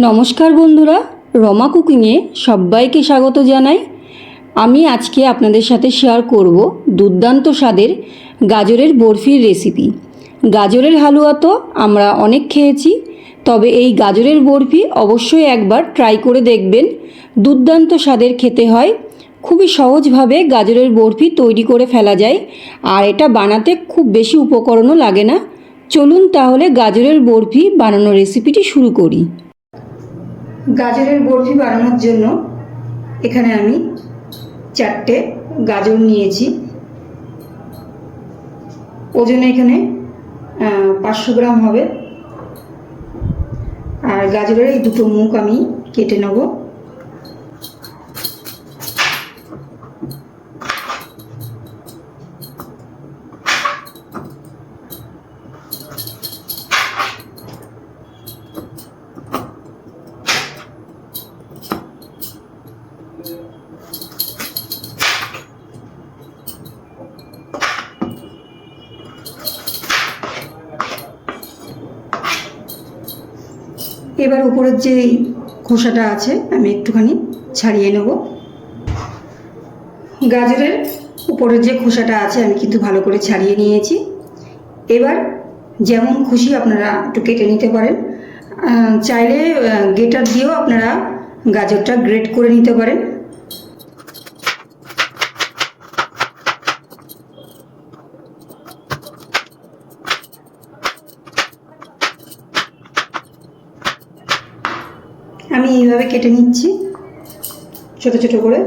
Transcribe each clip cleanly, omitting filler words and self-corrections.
নমস্কার বন্ধুরা, রমা কুকিংয়ে সবাইকে স্বাগত জানাই। আমি আজকে আপনাদের সাথে শেয়ার করব দুর্দান্ত স্বাদের গাজরের বরফির রেসিপি। গাজরের হালুয়া তো আমরা অনেক খেয়েছি, তবে এই গাজরের বরফি অবশ্যই একবার ট্রাই করে দেখবেন। দুর্দান্ত স্বাদের খেতে হয়। খুবই সহজভাবে গাজরের বরফি তৈরি করে ফেলা যায়, আর এটা বানাতে খুব বেশি উপকরণও লাগে না। চলুন তাহলে গাজরের বরফি বানানোর রেসিপিটি শুরু করি। গাজরের বরফি বানানোর জন্য এখানে আমি 4টে গাজর নিয়েছি। ওজনে এখানে 500 গ্রাম হবে। আর গাজরের এই দুটো মুখ আমি কেটে নেব। এবার উপরের যে খোসাটা আছে আমি একটুখানি ছাড়িয়ে নেব। গাজরের উপরের যে খোসাটা আছে আমি কিন্তু ভালো করে ছাড়িয়ে নিয়েছি। এবার যেমন খুশি আপনারা একটু কেটে নিতে পারেন। চাইলে গ্রেটার দিয়েও আপনারা গাজরটা গ্রেট করে নিতে পারেন। আমি এইভাবে কেটে নিচ্ছি ছোট ছোট করে।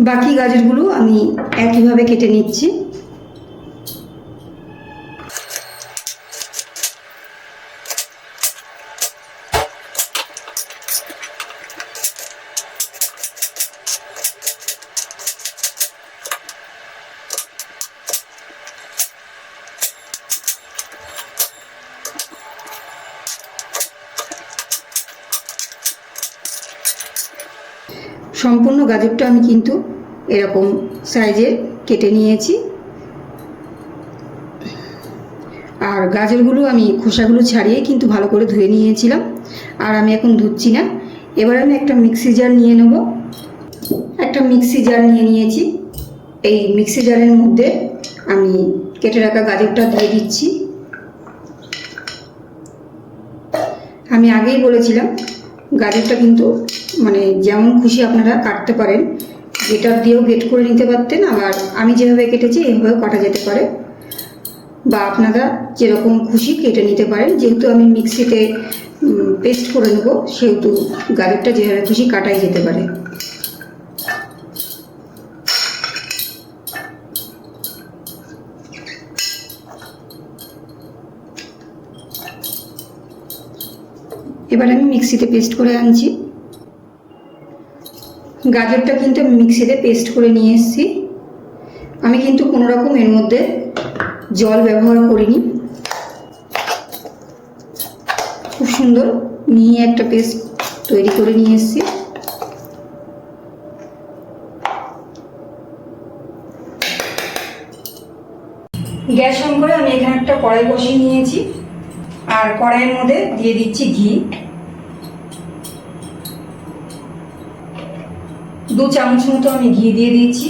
বাকি গাজরগুলো আমি একইভাবে কেটে নিচ্ছি। সম্পূর্ণ গাজরটা আমি কিন্তু এরকম সাইজের কেটে নিয়েছি। আর গাজরগুলো আমি খোসাগুলো ছাড়িয়ে কিন্তু ভালো করে ধুয়ে নিয়েছিলাম, আর আমি এখন ধুচ্ছি না। এবার আমি একটা মিক্সি জার নিয়ে নেব। একটা মিক্সি জার নিয়ে নিয়েছি। এই মিক্সি জারের মধ্যে আমি কেটে রাখা গাজরটা দিয়ে দিচ্ছি। আমি আগেই বলেছিলাম গাজরটা কিন্তু যেমন খুশি আপনারা কাটতে পারেন। গ্রেটার দিয়েও গ্রেট করে নিতে পারতেন, আবার আমি যেভাবে কেটেছি এইভাবেও কাটা যেতে পারে, বা আপনারা যেরকম খুশি কেটে নিতে পারেন। যেহেতু আমি মিক্সিতে পেস্ট করে নেব, সেহেতু গাজরটা যেভাবে খুশি কাটাই যেতে পারে। এবার আমি মিক্সিতে পেস্ট করে আনছি। গাজরটা কিন্তু আমি মিক্সিতে পেস্ট করে নিয়ে এসেছি। আমি কিন্তু কোনো রকম এর মধ্যে জল ব্যবহার করিনি। খুব সুন্দর মিহি একটা পেস্ট তৈরি করে নিয়ে এসেছি। গ্যাস অন করে আমি এখানে একটা কড়াই বসিয়ে নিয়েছি, আর কড়াইয়ের মধ্যে দিয়ে দিচ্ছি ঘি। 2 চামচ মতো আমি ঘি দিয়ে দিচ্ছি।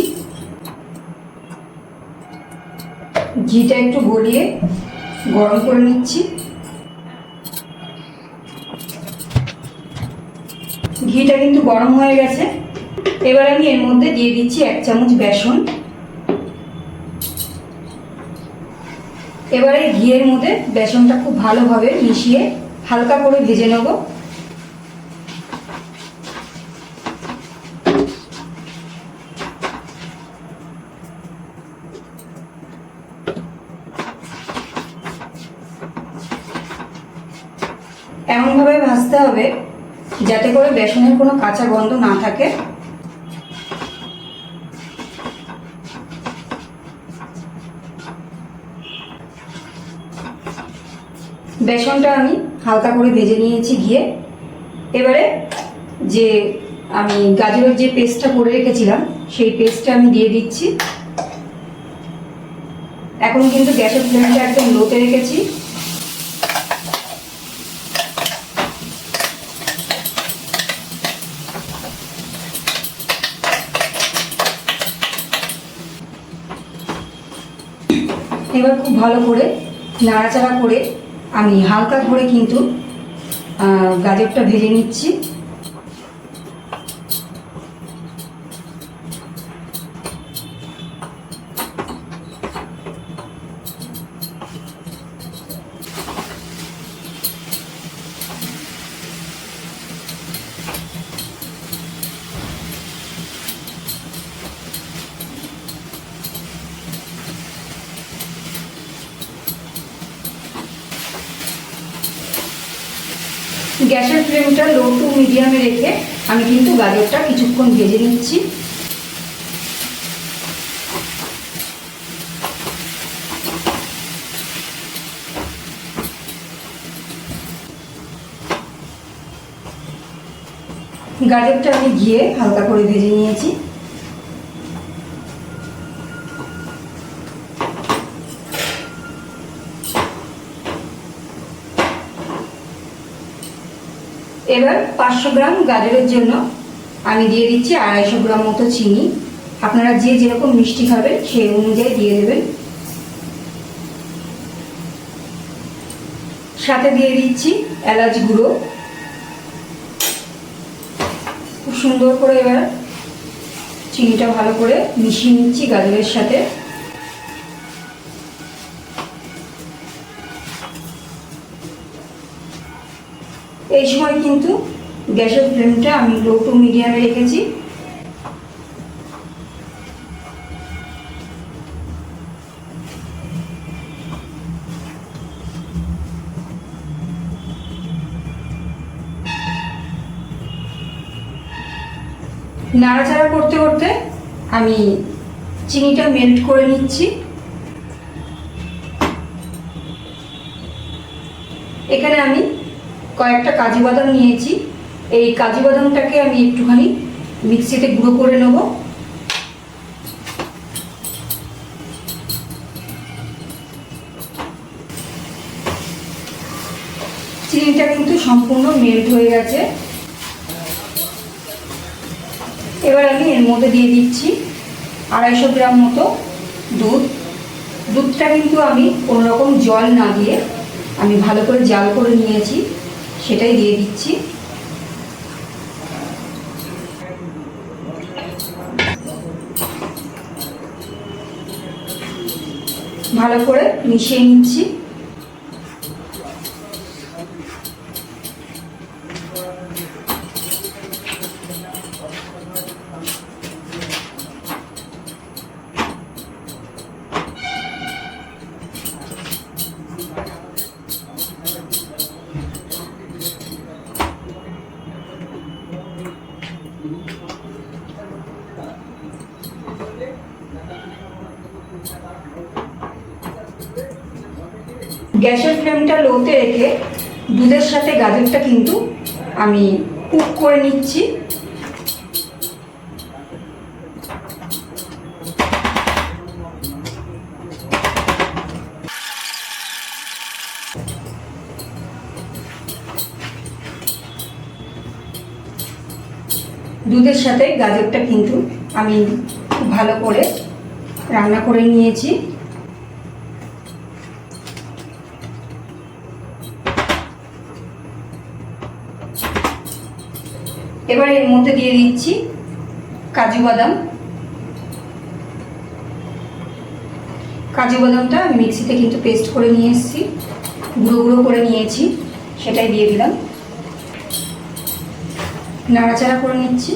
ঘিটা একটু গলিয়ে গরম করে নিচ্ছি। ঘিটা কিন্তু গরম হয়ে গেছে। এবার আমি এর মধ্যে দিয়ে দিচ্ছি 1 চামচ বেসন। এবারে ঘিয়ের মধ্যে বেসনটা খুব ভালোভাবে মিশিয়ে হালকা করে ভেজে নেব। এমনভাবে ভাজতে হবে যাতে করে বেসনের কোনো কাঁচা গন্ধ না থাকে। বেসনটা আমি হালকা করে ভেজে নিয়েছি ঘিয়ে। এবারে যে আমি গাজরের যে পেস্টটা করে রেখেছিলাম সেই পেস্টটা আমি দিয়ে দিচ্ছি। এখন কিন্তু গ্যাসের ফ্লেমটা একদম লোতে রেখেছি। এবার খুব ভালো করে নাড়াচাড়া করে আমি হালকা করে কিন্তু গাজরটা ভেজে নিচ্ছি। গ্যাসের ফ্লেমটা লো টু মিডিয়ামে রেখে আমি কিন্তু গাজরটা কিছুক্ষণ ভেজে নিচ্ছি। গাজরটা আমি ঘিয়ে হালকা করে ভেজে নিয়েছি। এবার 500 গ্রাম গাজরের জন্য আমি দিয়ে দিচ্ছি 250 গ্রাম মতো চিনি। আপনারা যে যেরকম মিষ্টি খাবেন সেই অনুযায়ী দিয়ে দেবেন। সাথে দিয়ে দিচ্ছি এলাচ গুঁড়ো। খুব সুন্দর করে এবার চিনিটা ভালো করে মিশিয়ে নিচ্ছি গাজরের সাথে। এই সময় কিন্তু গ্যাসের ফ্লেমটা আমি লো টু মিডিয়ামে রেখেছি। নাড়াচাড়া করতে করতে আমি চিনিটা মেল্ট করে নিচ্ছি। এখানে আমি কয়েকটা কাজু বাদাম নিয়েছি। এই কাজু বাদামটাকে আমি একটুখানি মিক্সিতে গুঁড়ো করে নেব। চিনিটা কিন্তু সম্পূর্ণ মেল্ট হয়ে গেছে। এবার আমি এর মধ্যে দিয়ে দিচ্ছি 250 গ্রাম মতো দুধ। দুধটা কিন্তু আমি কোনো রকম জল না দিয়ে আমি ভালো করে জাল করে নিয়েছি, সেটাই দিয়ে দিচ্ছি। ভালো করে মিশিয়ে নিচ্ছি। গ্যাসের ফ্লেমটা লোতে রেখে দুধের সাথে গাজরটা কিন্তু আমি কুক করে নিচ্ছি। দুধের সাথে গাজরটা কিন্তু আমি খুব ভালো করে রান্না করে নিয়েছি। এবার এর মধ্যে দিয়ে দিচ্ছি কাজু বাদাম। কাজু বাদামটা আমি মিক্সিতে কিন্তু পেস্ট করে নিয়ে এসেছি, গুঁড়ো গুঁড়ো করে নিয়েছি, সেটাই দিয়ে দিলাম। নাড়াচাড়া করে নিচ্ছি।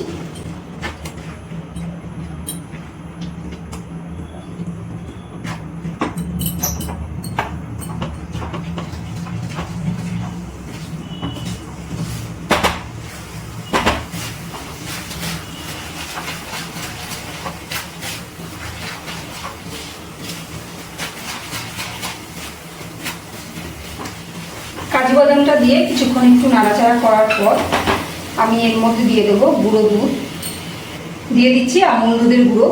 বাদামটা দিয়ে কিছুক্ষণ একটু নাড়াচাড়া করার পর আমি এর মধ্যে দিয়ে দেবো গুঁড়ো দুধ, দিয়ে দিচ্ছি আমুল দুধের গুঁড়ো।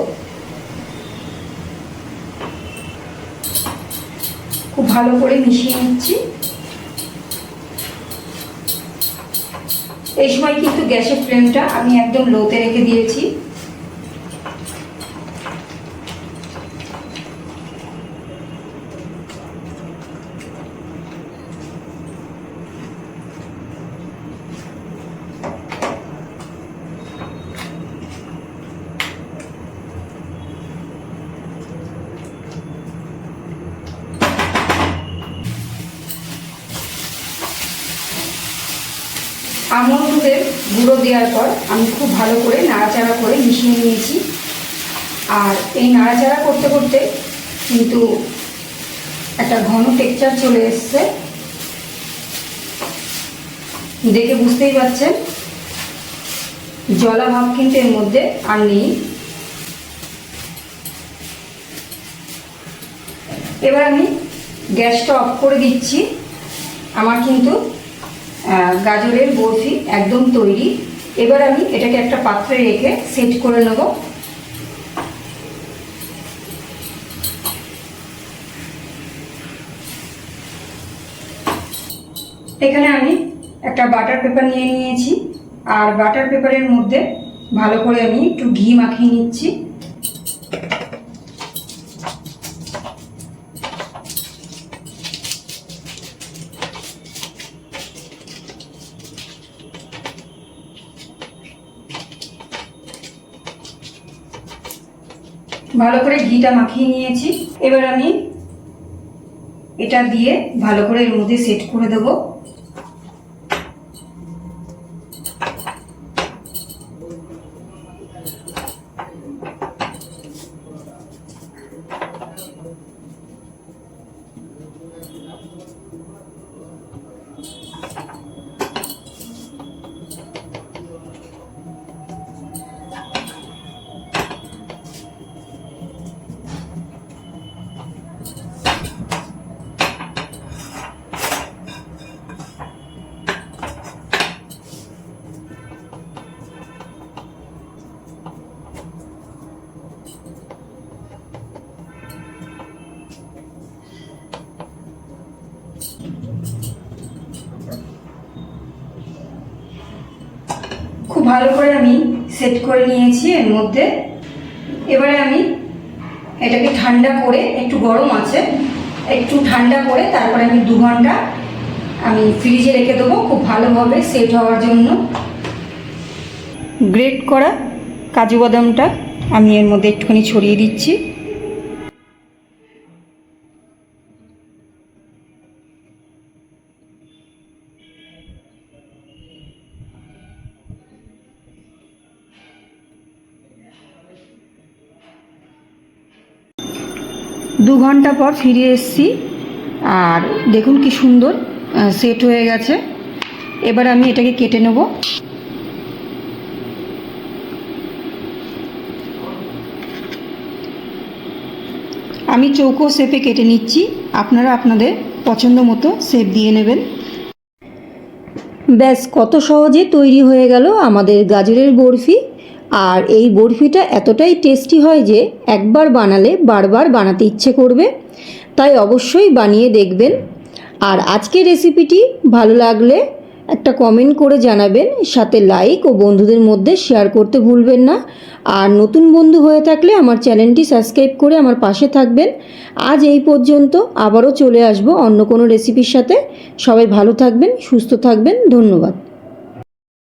খুব ভালো করে মিশিয়ে নিচ্ছি। এই সময় কিন্তু গ্যাসের ফ্লেমটা আমি একদম লোতে রেখে দিয়েছি। আমুল দুধের গুঁড়ো দেওয়ার পর আমি খুব ভালো করে নাড়াচাড়া করে মিশিয়ে নিয়েছি। আর এই নাড়াচাড়া করতে করতে কিন্তু একটা ঘন টেক্সচার চলে এসছে, দেখে বুঝতেই পারছেন। জলা ভাব কিন্তু এর মধ্যে আর নেই। এবার আমি গ্যাসটা অফ করে দিচ্ছি। আমার কিন্তু গাজরের বরফি একদম তৈরি। এবার আমি এটাকে একটা পাত্রে রেখে সেট করে নেব। এখানে আমি একটা বাটার পেপার নিয়ে নিয়েছি, আর বাটার পেপারের মধ্যে ভালো করে আমি একটু ঘি মাখিয়ে নিচ্ছি। ভালো করে ঘিটা মাখিয়ে নিয়েছি। এবার আমি এটা দিয়ে ভালো করে এর মধ্যে সেট করে দেব। খুব ভালো করে আমি সেট করে নিয়েছি এর মধ্যে। এবারে আমি এটাকে ঠান্ডা করে, একটু গরম আছে, একটু ঠান্ডা করে তারপরে আমি 2 ঘন্টা আমি ফ্রিজে রেখে দেবো খুব ভালোভাবে সেট হওয়ার জন্য। গ্রেট করা কাজু বাদামটা আমি এর মধ্যে একটুখানি ছড়িয়ে দিচ্ছি। দু ঘন্টা পর ফিরে এসেছি, আর দেখুন কি সুন্দর সেট হয়ে গেছে। এবার আমি এটাকে কেটে নেব। আমি চৌকো শেপে কেটে নিচ্ছি, আপনারা আপনাদের পছন্দ মতো শেপ দিয়ে নেবেন। ব্যাস কত সহজে তৈরি হয়ে গেল আমাদের গাজরের বরফি। আর এই বরফিটা এতটাই টেস্টি হয় যে একবার বানালে বারবার বানাতে ইচ্ছে করবে, তাই অবশ্যই বানিয়ে দেখবেন। আর আজকের রেসিপিটি ভালো লাগলে একটা কমেন্ট করে জানাবেন, সাথে লাইক ও বন্ধুদের মধ্যে শেয়ার করতে ভুলবেন না। আর নতুন বন্ধু হয়ে থাকলে আমার চ্যানেলটি সাবস্ক্রাইব করে আমার পাশে থাকবেন। আজ এই পর্যন্ত, আবারও চলে আসব অন্য কোনো রেসিপির সাথে। সবাই ভালো থাকবেন, সুস্থ থাকবেন, ধন্যবাদ।